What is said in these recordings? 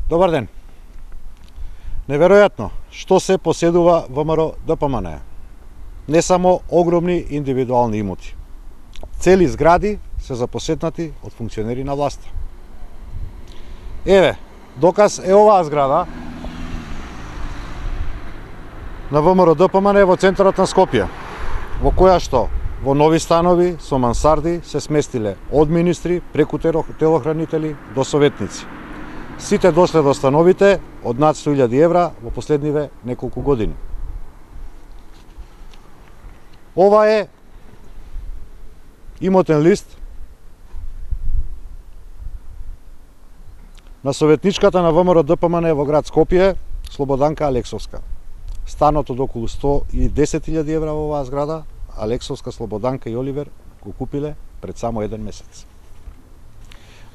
Добар ден. Неверојатно што се поседува ВМРО ДПМН. Не само огромни индивидуални имоти. Цели згради се запосетнати од функционери на власта. Еве, доказ е оваа зграда на ВМРО ДПМН во центарот на Скопје, во која што во нови станови со мансарди се сместиле од министри преку телохранители до советници. Сите дошле до становите од над 100.000 евра во последниве неколку години. Ова е имотен лист на советничката на ВМРО ДПМН во град Скопје, Слободанка Алексовска. Станот од околу 110.000 евра во оваа зграда, Алексовска, Слободанка и Оливер го купиле пред само еден месец.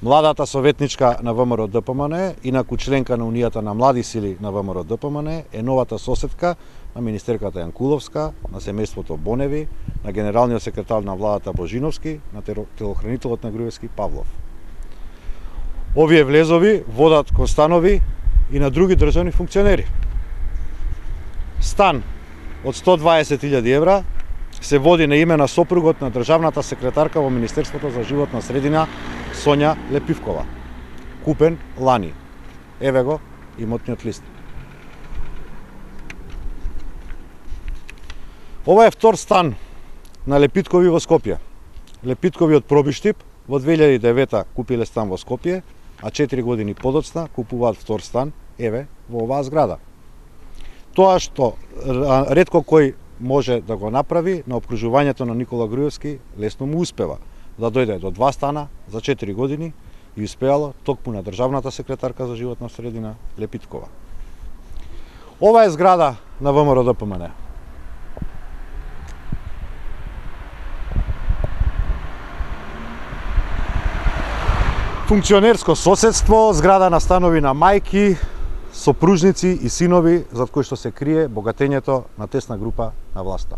Младата советничка на ВМРО ДПМН, инаку членка на Унијата на млади сили на ВМРО ДПМН, е новата соседка на министерката Јанкуловска, на семејството Боневи, на генералниот секретар на владата Божиновски, на телохранителот на Груевски Павлов. Овие влезови водат кон станови и на други државни функционери. Стан од 120.000 евра се води на име на сопругот на државната секретарка во Министерството за животна средина Сонја Лепивкова. Купен лани. Еве го имотниот лист. Ова е втор стан на Лепиткови во Скопје. Лепиткови од Пробиштип во 2009 купиле стан во Скопје, а 4 години подоцна купуваат втор стан, еве, во оваа зграда. Тоа што ретко кој може да го направи, на опкружувањето на Никола Груевски лесно му успева да дојде до 2 стана за 4 години и успеало токму на државната секретарка за животна средина Лепиткова. Ова е зграда на ВМРО ДПМН. Функционерско соседство, зграда на станови на мајки, сопружници и синови, зад кои што се крие богатењето на тесна група на власта.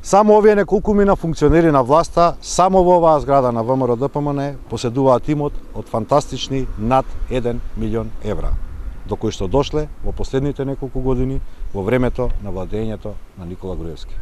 Само овие неколкумина функционери на власта, само во оваа зграда на ВМРО ДПМН поседуваат имот од фантастични над 1 милион евра, до кои што дошле во последните неколку години во времето на владењето на Никола Груевски.